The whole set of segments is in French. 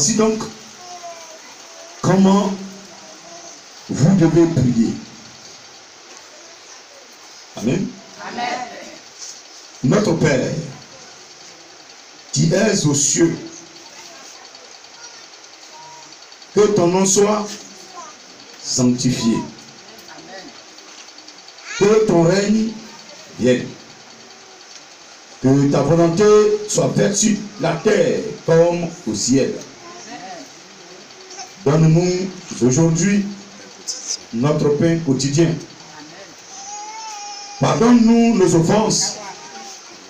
Voici donc comment vous devez prier. Amen. Amen. Notre Père, qui es aux cieux, que ton nom soit sanctifié. Que ton règne vienne. Que ta volonté soit faite sur la terre comme au ciel. Donne-nous aujourd'hui notre pain quotidien. Pardonne-nous nos offenses,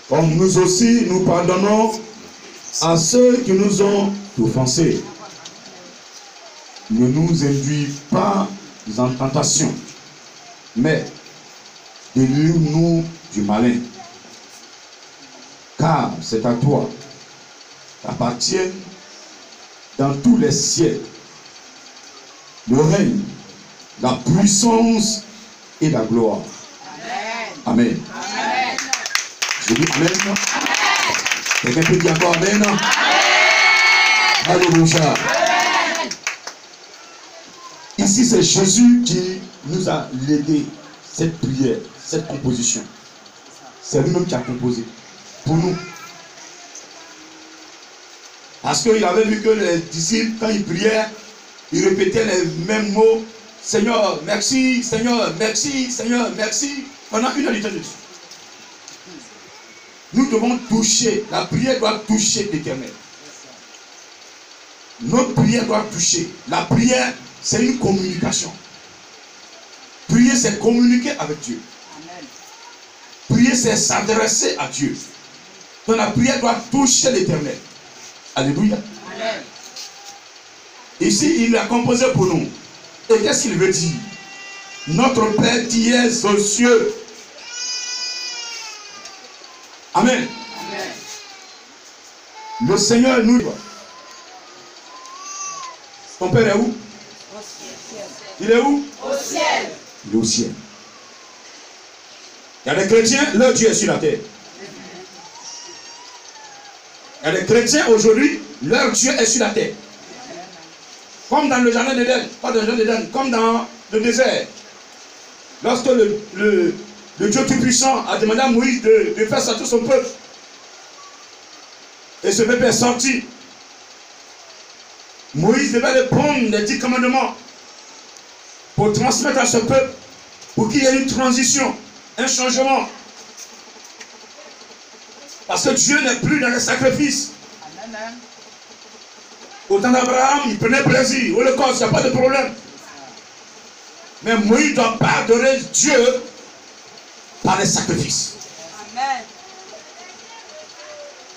comme nous aussi nous pardonnons à ceux qui nous ont offensés. Ne nous induis pas en tentation, mais délivre-nous du malin. Car c'est à toi qu'appartiennent dans tous les siècles le règne, la puissance et la gloire. Amen. Amen. Je dis Amen. Quelqu'un peut dire encore Amen. Alléluia. Ici, c'est Jésus qui nous a légué cette prière, cette composition. C'est lui-même qui a composé pour nous. Parce qu'il avait vu que les disciples, quand ils priaient, ils répétaient les mêmes mots. Seigneur, merci, Seigneur, merci, Seigneur, merci. Pendant une heure de temps. Nous devons toucher. La prière doit toucher l'Éternel. Notre prière doit toucher. La prière, c'est une communication. Prier, c'est communiquer avec Dieu. Prier, c'est s'adresser à Dieu. Donc la prière doit toucher l'Éternel. Alléluia. Amen. Ici, il a composé pour nous. Et qu'est-ce qu'il veut dire? Notre Père qui es aux cieux. Amen. Amen. Le Seigneur nous doit. Ton Père est où? Au ciel. Il est où? Au ciel. Il est au ciel. Il y a des chrétiens, leur Dieu est sur la terre. Il y a des chrétiens aujourd'hui, leur Dieu est sur la terre. Comme dans le jardin d'Éden, pas dans le jardin d'Éden, comme dans le désert. Lorsque le Dieu Tout-Puissant a demandé à Moïse de faire sortir son peuple. Et ce peuple est sorti. Moïse devait répondre les 10 commandements pour transmettre à ce peuple, pour qu'il y ait une transition, un changement. Parce que Dieu n'est plus dans les sacrifices. Au temps d'Abraham, il prenait plaisir. Holocauste, il n'y a pas de problème. Mais Moïse ne doit pas adorer Dieu par les sacrifices.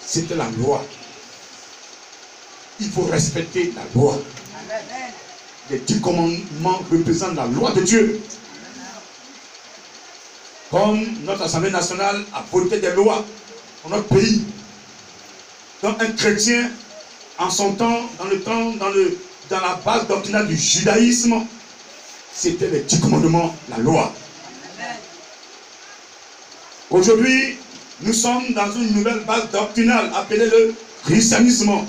C'était la loi. Il faut respecter la loi. Les 10 commandements représentent la loi de Dieu. Comme notre Assemblée nationale a voté des lois pour notre pays. Donc un chrétien, en son temps, dans la base doctrinale du judaïsme, c'était les 10 commandements, la loi. Aujourd'hui, nous sommes dans une nouvelle base doctrinale appelée le christianisme. Amen.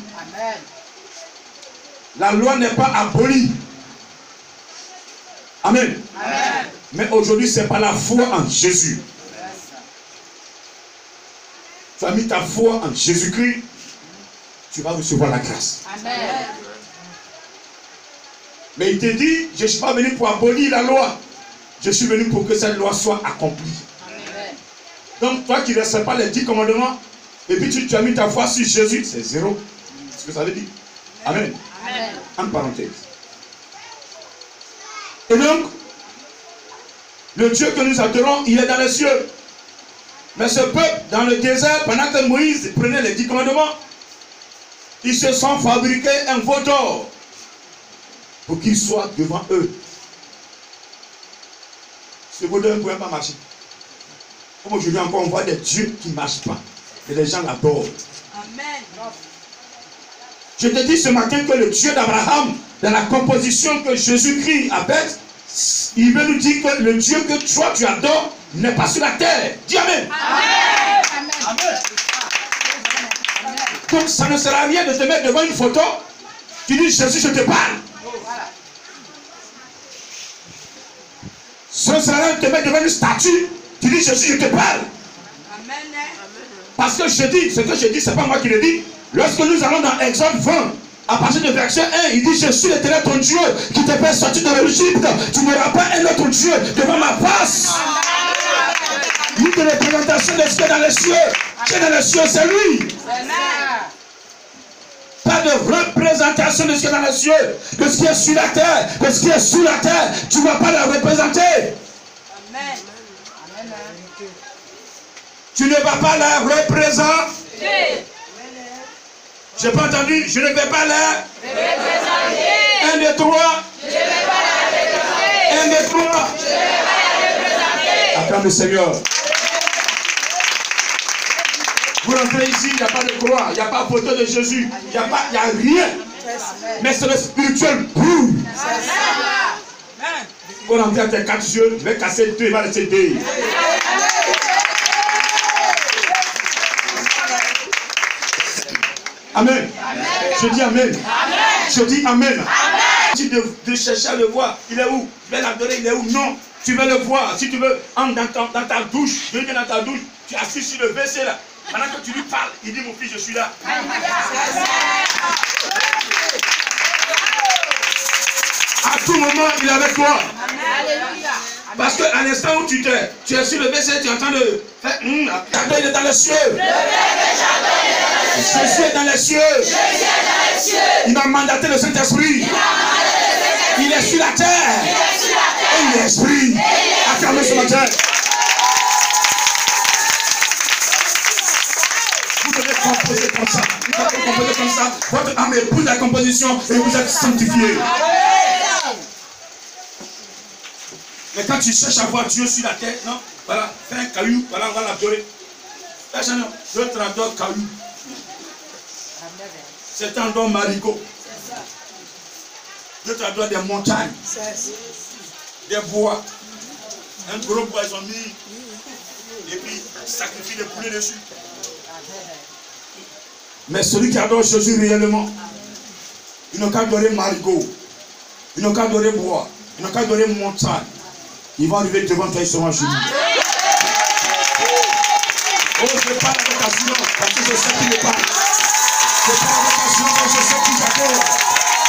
La loi n'est pas abolie. Amen. Amen. Mais aujourd'hui, c'est par la foi en Jésus. Tu as mis ta foi en Jésus-Christ, tu vas recevoir la grâce. Amen. Mais il te dit, je ne suis pas venu pour abolir la loi. Je suis venu pour que cette loi soit accomplie. Amen. Donc toi qui ne respectes pas les 10 commandements, et puis tu as mis ta foi sur Jésus, c'est zéro. C'est ce que ça veut dire. Amen. Amen. En parenthèse. Et donc, le Dieu que nous adorons, il est dans les cieux. Mais ce peuple, dans le désert, pendant que Moïse prenait les 10 commandements, ils se sont fabriqués un veau d'or pour qu'il soit devant eux. Ce veau d'or ne pouvait pas marcher. Comme aujourd'hui encore, on voit des dieux qui ne marchent pas. Et les gens l'adorent. Amen. Je te dis ce matin que le Dieu d'Abraham, dans la composition que Jésus-Christ appelle, il veut nous dire que le Dieu que toi tu adores n'est pas sur la terre. Dis Amen. Amen. Amen. Donc ça ne sert à rien de te mettre devant une photo Tu dis Jésus, je te parle. Ce sera te met devant une statue. Tu dis Jésus, je te parle. Parce que je dis, ce que je dis, ce n'est pas moi qui le dis. Lorsque nous allons dans Exode 20, à partir de verset 1, il dit, je suis l'Éternel ton Dieu qui te fait sortir de l'Égypte. Tu n'auras pas un autre Dieu devant ma face. Une de représentation de ce qui est dans les cieux. Ce qui est dans les cieux, c'est lui. Pas de représentation de ce qui est dans les cieux, de ce qui est sur la terre, de ce qui est sous la terre. Tu ne vas pas la représenter. Amen. Tu ne vas pas la représenter. Je n'ai pas entendu. Je ne vais pas la représenter. 1, 2, 3. Je ne vais pas la représenter. 1, 2, 3. Je ne vais pas la représenter. Acclame le Seigneur. Vous rentrez ici, il n'y a pas de croix, il n'y a pas de photo de Jésus, il n'y a rien. Mais c'est le spirituel pur. Vous rentrez à tes 4 yeux, je vais casser 2, il va rester 2. Amen. Je dis amen. Je dis amen. Tu de chercher à le voir, il est où? Je vais l'adorer, il est où? Non. Tu veux le voir. Si tu veux, entre dans ta douche, viens dans ta douche, tu es assis sur le WC là. Pendant que tu lui parles, il dit mon fils, je suis là. À tout moment, il est avec toi. Parce qu'à l'instant où tu es sur le WC, tu es en train de faire il est dans les cieux. Jésus est dans les cieux. Il m'a mandaté le Saint-Esprit. Il est sur la terre. Et il est esprit. Acclamez ce matin. Vous devez composer comme ça. Vous devez composer comme ça. Votre âme épouse la composition et vous êtes sanctifiés. Mais quand tu cherches à voir Dieu sur la terre, non, voilà, fais un caillou, voilà, on va l'adorer. Je t'adore caillou. C'est un don marigot. Je t'adore des montagnes, des bois. Un gros bois, ils ont mis, et puis sacrifient des poulets dessus. Mais celui qui adore Jésus réellement, il n'a qu'à adorer marigot, il n'a qu'à adorer bois, il n'a qu'à adorer montagne. Ils vont arriver devant toi, ils seront à genoux. Oh, je parle avec assurance, parce que je sais qu'il me parle. Je parle avec assurance, parce que je sais qu'il j'adore.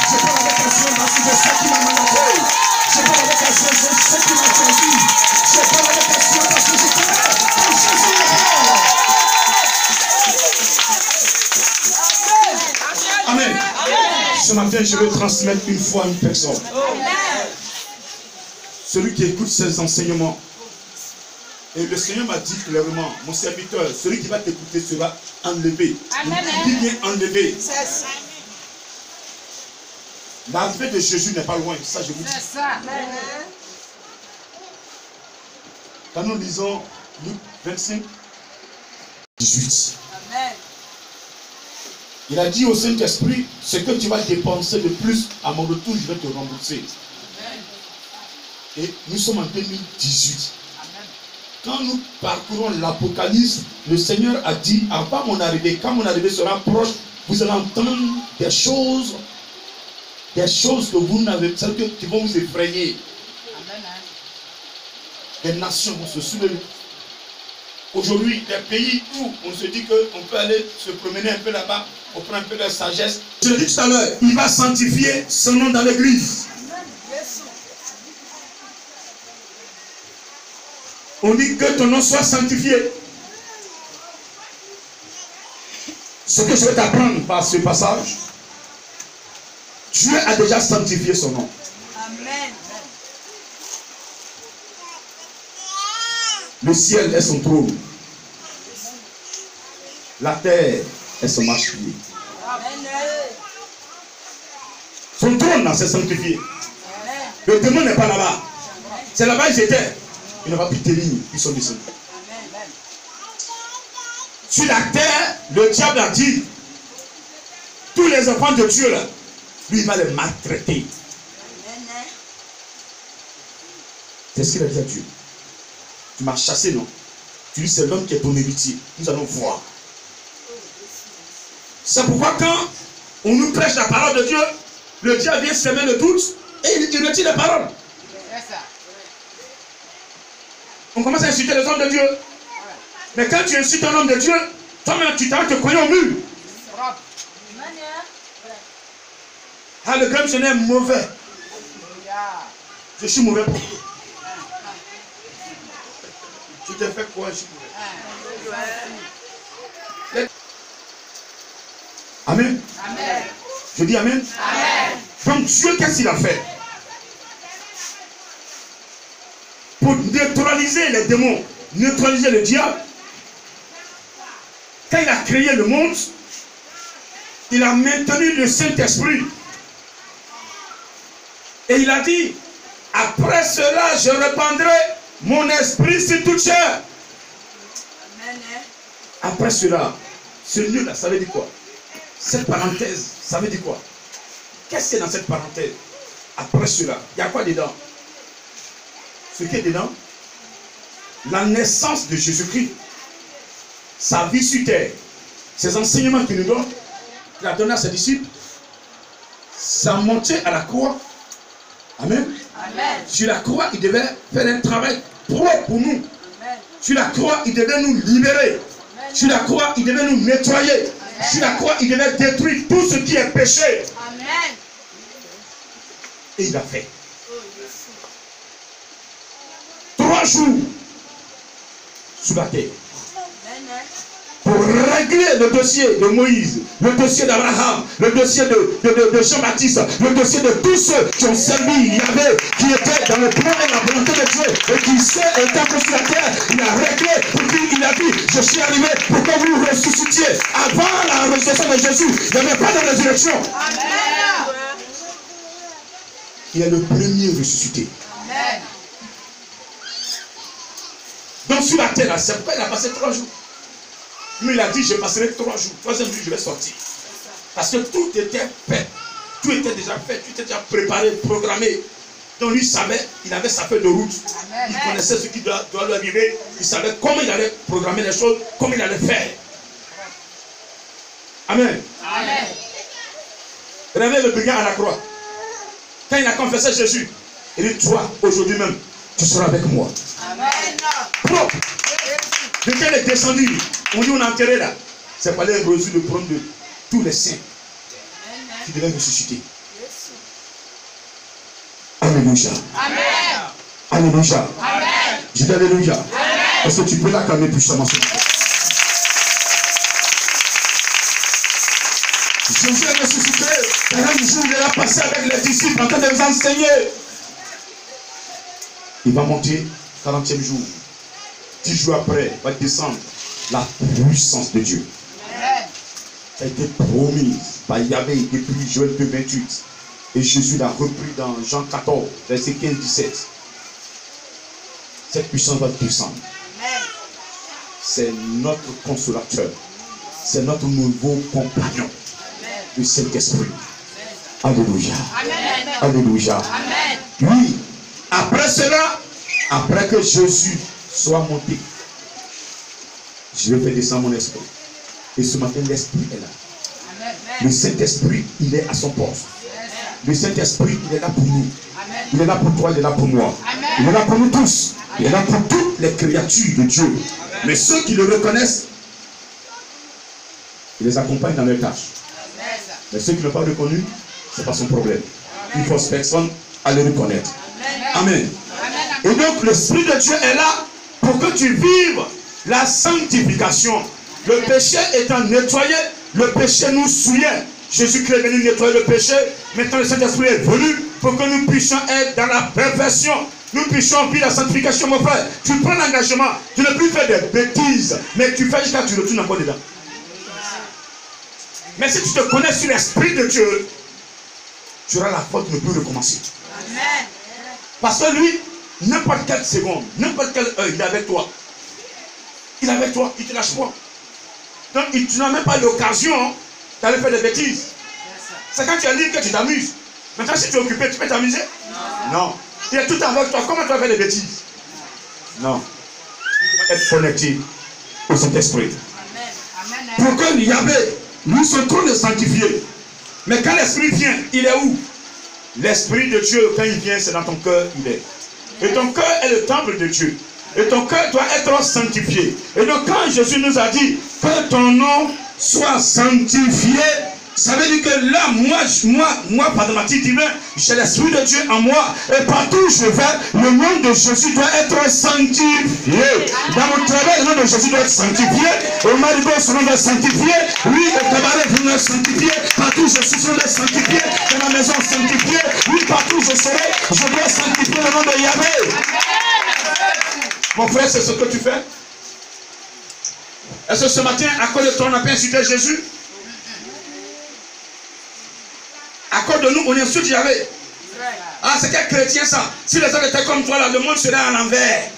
Je parle avec assurance, parce que je sais qu'il m'a mandaté. Je parle avec assurance, parce que je sais qu'il m'a choisi. Je parle avec assurance, parce que je connais que Jésus est bon. Amen. Ce matin, je vais transmettre une fois à une personne. Celui qui écoute ces enseignements. Et le Seigneur m'a dit clairement, mon serviteur, celui qui va t'écouter sera enlevé. Il dit bien enlevé. L'arrivée de Jésus n'est pas loin, ça je vous dis. Quand nous lisons Luc 25, 18, il a dit au Saint-Esprit, ce que tu vas dépenser de plus, à mon retour, je vais te rembourser. Et nous sommes en 2018. Quand nous parcourons l'Apocalypse, le Seigneur a dit, avant mon arrivée, quand mon arrivée sera proche, vous allez entendre des choses que vous n'avez pas, qui vont vous effrayer. Les nations vont se soulever. Aujourd'hui, des pays où on se dit qu'on peut aller se promener un peu là-bas, on prend un peu de sagesse. Je l'ai dit tout à l'heure, il va sanctifier son nom dans l'église. On dit que ton nom soit sanctifié. Ce que je vais t'apprendre par ce passage, Dieu a déjà sanctifié son nom. Amen. Le ciel est son trône. La terre est son marche-pied. Son trône s'est sanctifié. Le démon n'est pas là-bas. C'est là-bas ils étaient. Il n'a pas pris tes lignes, ils sont descendus. Sur la terre, le diable a dit, tous les enfants de Dieu, là, lui, il va les maltraiter. C'est ce qu'il a dit à Dieu. Tu m'as chassé, non? Tu dis, c'est l'homme qui est ton héritier. Nous allons voir. C'est pourquoi quand on nous prêche la parole de Dieu, le diable vient semer le doute et il retire les paroles. On commence à insulter les hommes de Dieu. Mais quand tu insultes un homme de Dieu, toi-même tu t'arrêtes de te cogner au mur. Ah, le grand missionnaire est mauvais. Je suis mauvais pour toi. Tu te fais quoi? Je suis mauvais. Amen. Amen. Je dis amen. Amen. Donc Dieu, qu'est-ce qu'il a fait? Pour neutraliser les démons, neutraliser le diable, quand il a créé le monde, il a maintenu le Saint-Esprit. Et il a dit, après cela, je répandrai mon esprit sur toute chair. Après cela, ce lieu-là, ça veut dire quoi? Cette parenthèse, ça veut dire quoi? Qu'est-ce qu'il y a dans cette parenthèse? Après cela, il y a quoi dedans? Ce qui est dedans, la naissance de Jésus-Christ, sa vie sur terre, ses enseignements qu'il nous donne, qu'il a donné à ses disciples, sa montée à la croix. Amen. Amen. Sur la croix, il devait faire un travail propre pour nous. Amen. Sur la croix, il devait nous libérer. Amen. Sur la croix, il devait nous nettoyer. Amen. Sur la croix, il devait détruire tout ce qui est péché. Amen. Et il a fait. 3 jours sous la terre. Pour régler le dossier de Moïse, le dossier d'Abraham, le dossier de Jean-Baptiste, le dossier de tous ceux qui ont servi Yahvé, qui étaient dans le plan et la volonté de Dieu, et qui étaient sur la terre, il a réglé, pour qui il a dit, je suis arrivé pour que vous ressuscitiez. Avant la résurrection de Jésus, il n'y avait pas de résurrection. Amen. Il est le premier ressuscité. Amen. Donc sur la terre, c'est pourquoi il a passé 3 jours. Mais il a dit, je passerai 3 jours. 3e jour, je vais sortir. Parce que tout était fait. Tout était déjà fait. Tout était déjà préparé, programmé. Donc lui savait, il avait sa feuille de route. Amen. Il connaissait ce qui doit lui arriver. Il savait comment il allait programmer les choses, comment il allait faire. Amen. Amen. Regardez le brigand à la croix. Quand il a confessé Jésus, il dit, toi, aujourd'hui même, tu seras avec moi. Amen. Propre. De quel est descendu? On dit on a enterré là. C'est pas les reçus de prendre de tous les saints qui devaient ressusciter. Alléluia. Amen. Alléluia. Amen. Je dis alléluia. Est-ce que tu peux l'acclamer puissamment? Jésus est ressuscité. Le même jour, il est passé avec les disciples en train de les enseigner. Il va monter 40e jour. 10 jours après, va descendre la puissance de Dieu. Amen. Ça a été promis par Yahvé depuis Joël 2:28. Et Jésus l'a repris dans Jean 14, verset 15-17. Cette puissance va descendre. C'est notre consolateur. C'est notre nouveau compagnon. Amen. Le Saint-Esprit. Alléluia. Amen. Alléluia. Amen. Oui. Après cela, après que Jésus soit monté, je vais faire descendre mon esprit. Et ce matin, l'esprit est là. Amen. Le Saint-Esprit, il est à son poste. Amen. Le Saint-Esprit, il est là pour nous. Amen. Il est là pour toi, il est là pour moi. Amen. Il est là pour nous tous. Amen. Il est là pour toutes les créatures de Dieu. Amen. Mais ceux qui le reconnaissent, il les accompagne dans leurs tâches. Amen. Mais ceux qui ne l'ont pas reconnu, ce n'est pas son problème. Amen. Il force personne à le reconnaître. Amen. Amen. Et donc, l'Esprit de Dieu est là pour que tu vives la sanctification. Le péché étant nettoyé, le péché nous souillait. Jésus-Christ est venu nettoyer le péché. Maintenant, le Saint-Esprit est venu pour que nous puissions être dans la perfection. Nous puissions vivre la sanctification, mon frère. Tu prends l'engagement de ne plus faire des bêtises, mais tu fais jusqu'à ce que tu retournes encore dedans. Mais si tu te connais sur l'Esprit de Dieu, tu auras la force de ne plus recommencer. Amen. Parce que lui, n'importe quelle seconde, n'importe quelle heure, il est avec toi. Il est avec toi, il ne te lâche pas. Donc, tu n'as même pas l'occasion d'aller faire des bêtises. C'est quand tu es libre que tu t'amuses. Maintenant, si tu es occupé, tu peux t'amuser? Non. Il est tout avec toi. Comment tu vas faire des bêtises? Non. Tu dois être connecté au Saint-Esprit. Pour que Yahvé, nous sommes trop de sanctifier. Mais quand l'Esprit vient, il est où? l'Esprit de Dieu, quand il vient, c'est dans ton cœur, il est. Et ton cœur est le temple de Dieu. Et ton cœur doit être sanctifié. Et donc quand Jésus nous a dit que ton nom soit sanctifié, ça veut dire que là, moi, par le matin divin, j'ai l'Esprit de Dieu en moi. Et partout où je vais, le nom de Jésus doit être sanctifié. Dans mon travail, le nom de Jésus doit être sanctifié. Au marigot, son nom doit être sanctifié. Oui, le cabaret, son nom doit être sanctifié. Partout où je suis, son nom doit être sanctifié. Dans ma maison, sanctifié. Oui, partout où je serai, je dois sanctifier le nom de Yahvé. Mon frère, c'est ce que tu fais. Est-ce que ce matin, à cause de toi, on n'a pas insulté Jésus? À cause de nous, on insulte Yahvé. Ah, c'est quel chrétien ça? Si les autres étaient comme toi, là, le monde serait à l'envers.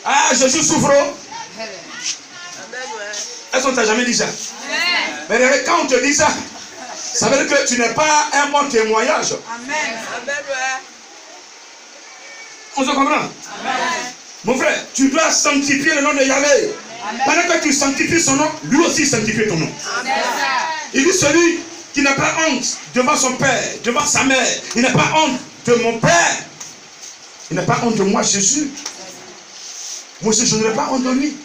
Ah, Jésus souffre. Est-ce qu'on t'a jamais dit ça? Mais quand on te dit ça, ça veut dire que tu n'es pas un bon témoignage. On se comprend? Mon frère, tu dois sanctifier le nom de Yahvé. Pendant que tu sanctifies son nom, lui aussi sanctifie ton nom. Il dit celui qui n'a pas honte devant son père, devant sa mère, il n'a pas honte de mon père. Il n'a pas honte de moi, Jésus. Moi aussi, je n'aurai pas honte de lui.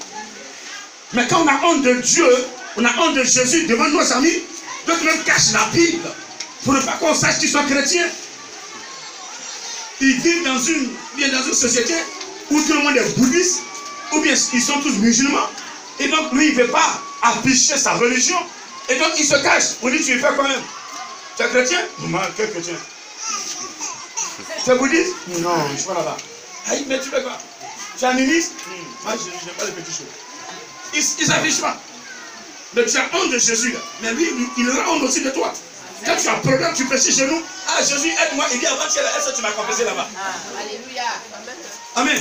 Mais quand on a honte de Dieu, on a honte de Jésus devant nos amis, d'autres même cachent la Bible pour ne pas qu'on sache qu'ils sont chrétiens. Ils vivent dans une société où tout le monde est bouddhiste, ou bien ils sont tous musulmans, et donc lui il ne veut pas afficher sa religion, et donc il se cache. On dit tu es fait quand même. Tu es chrétien? Non, quel chrétien? Tu es bouddhiste? Non, je ne suis pas là-bas. Aïe, mais tu fais quoi? Tu es animiste? Moi je n'ai pas les petits choses. Ils s'affichent pas. Mais tu as honte de Jésus, mais lui il aura honte aussi de toi. Quand tu as un problème, tu prêches chez nous. Ah, Jésus, aide-moi. Il dit avant tu es là, est-ce que tu m'as confessé là-bas? Alléluia. Amen.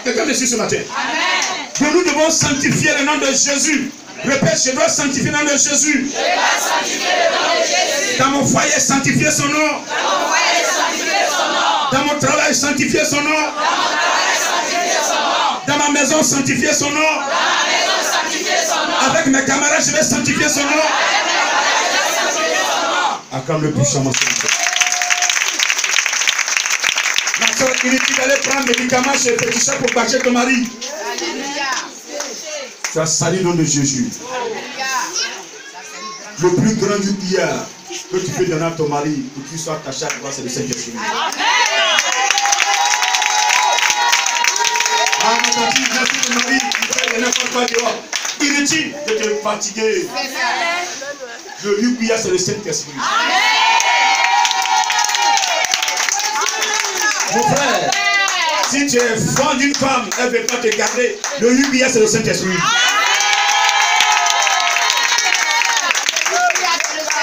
Quelqu'un me suit ce matin. Amen. Que nous devons sanctifier le nom de Jésus. Répète, je dois sanctifier le nom de Jésus. Je dois sanctifier le nom de Jésus. Dans mon foyer, sanctifier son nom. Dans mon foyer, sanctifier son nom. Dans mon travail, sanctifier son nom. Dans mon travail, sanctifier son nom. Dans ma maison, sanctifier son nom. Dans ma maison, sanctifier son nom. Avec mes camarades, je vais sanctifier son nom. Acclame le puissant, mon Seigneur. Ma soeur, il est d'aller prendre des médicaments chez le petit chat pour bâcher ton mari. Alléluia. Tu as sali le nom de Jésus. Alléluia. Le plus grand du billard que tu peux donner à ton mari pour qu'il soit attaché à toi, c'est le Saint-Esprit. Ah, ma tante, merci ton mari qui fait n'importe quoi dehors. Inutile de te fatiguer. Le Yubiya, c'est le Saint-Esprit. Mon frère, si tu es fond d'une femme, elle ne veut pas te garder. Le Yubiya, c'est le Saint-Esprit.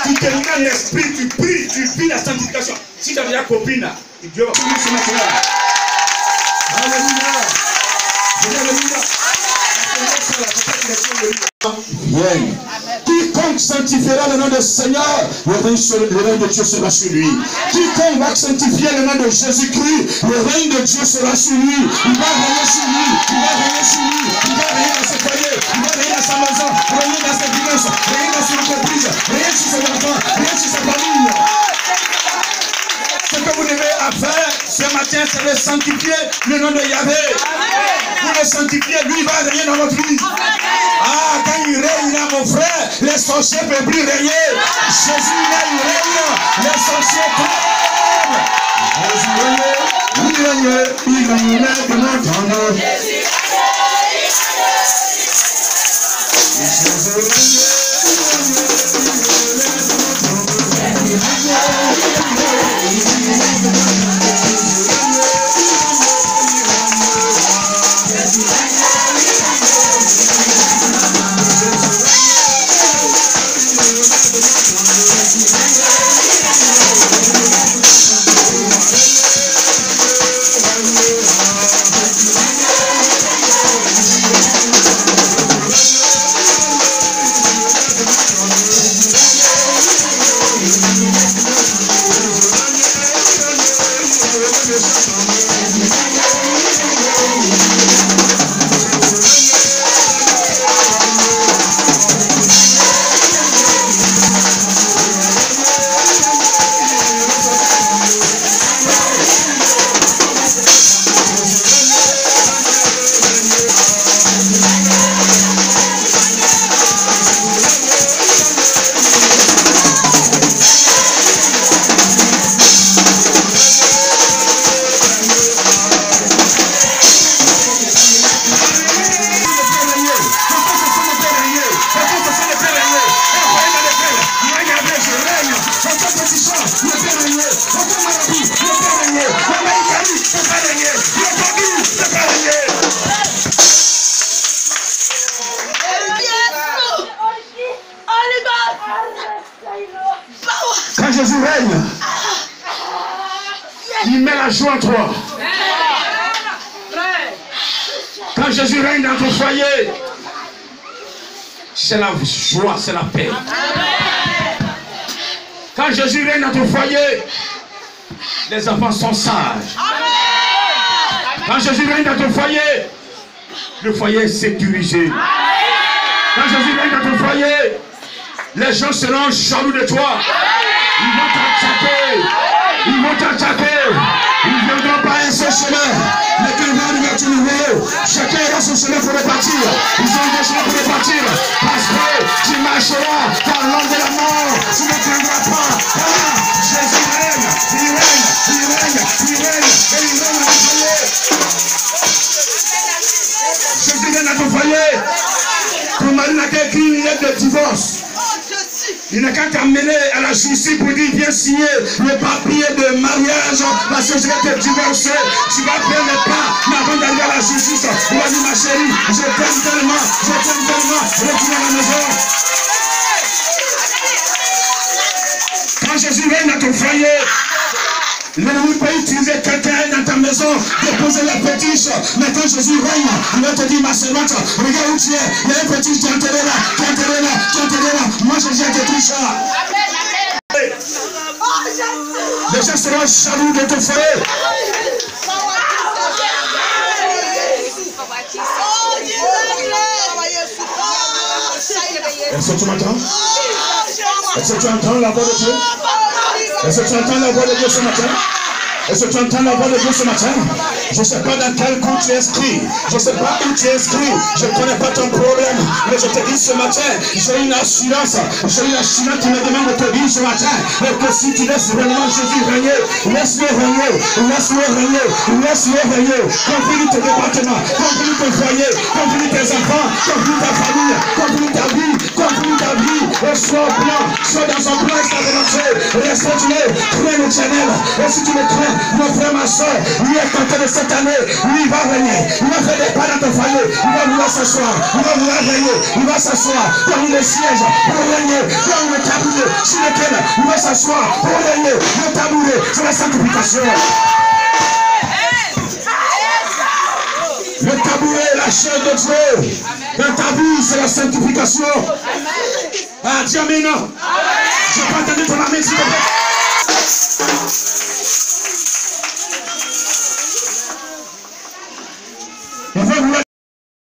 Tu te mets dans l'esprit, tu pries, tu vis la sanctification. Si tu as déjà copine, Dieu va prier ce matin. Alléluia. Alléluia. Vienne. Quiconque sanctifiera le nom du Seigneur, le règne de Dieu sera sur lui. Quiconque va sanctifier le nom de Jésus-Christ, le règne de Dieu sera sur lui. Il va régner sur lui, il va régner sur lui, il va régner dans ses foyers, il va régner dans sa maison, régner dans ses finances, régner dans son entreprise, régner sur ses enfants, régner sur sa famille. Ce que vous devez faire ce matin, c'est de sanctifier le nom de Yahvé. Vous le sanctifiez, lui va régner dans votre vie. Ah, quand il règne là, mon frère, les sorciers ne peuvent plus régner. Jésus là, il règne, les sorciers tombent. Jésus règne, il règne de notre nom. Jésus Jésus règne, il met la joie en toi. Quand Jésus règne dans ton foyer, c'est la joie, c'est la paix. Quand Jésus règne dans ton foyer, les enfants sont sages. Quand Jésus règne dans ton foyer, le foyer est sécurisé. Quand Jésus règne dans ton foyer, les gens seront jaloux de toi. Ils vont t'attaquer. Ils vont t'attaquer. Ils ne viendront pas un seul chemin. Mais quand ils vont arriver à ton niveau, chacun aura son chemin pour repartir. Ils ont des chemins pour repartir. Parce que tu marcheras par l'ombre de la mort. Tu ne craindras pas. Ah, Jésus règne. Il règne. Il règne. Il règne. Et il règne à ton foyer. Jésus règne à ton foyer. Ton mari n'a qu'à écrire une lettre de divorce. Il n'a qu'à t'amener à la justice pour dire viens signer le papier de mariage parce que je vais te divorcer. Tu vas faire le pas, mais avant d'arriver à la justice, il va dire ma chérie, je t'aime tellement, retourne à la maison. Quand Jésus règne dans ton foyer, l'ennemi peut utiliser quelqu'un dans ta maison, déposer les fétiches. Mais quand Jésus règne, il va te dire, ma servante, regarde où tu es. Il y a un fétiche qui est enterré là, qui est enterré là, qui est enterré là. Moi, Jésus détruit ça. Les gens seront jaloux de ton foyer. Est-ce que tu m'entends? Est-ce que tu entends la voix de Dieu? Est-ce que tu entends la voix de Dieu ce matin? Est-ce que tu entends la voix de Dieu ce matin? Je ne sais pas dans quel coup tu es inscrit. Je ne sais pas où tu es inscrit. Je ne connais pas ton problème. Mais je te dis ce matin, j'ai une assurance. J'ai une assurance qui me demande de te dire ce matin que si tu laisses vraiment Jésus régner, laisse-le régner, laisse-le régner, laisse-le régner. Confie tes départements, confie ton foyer, confie tes enfants, confie ta famille, confie ta vie, confie ta vie. Et sois au plan, sois dans son plan, sa volonté. Reste-le, crains l'éternel. Et si tu le crains, mon frère, ma soeur, lui est tenté de cette année, lui il va régner, il va faire des pas dans ton foyer, il va vouloir s'asseoir, il va vouloir régner, il va s'asseoir parmi les sièges pour régner, dans le tabouret sur lequel il va s'asseoir pour régner, le tabouret, c'est la sanctification. Le tabouret, la chair de Dieu, dans ta vie, c'est la sanctification. Ah, dis amen. Je n'ai pas entendu ton amen, s'il te plaît.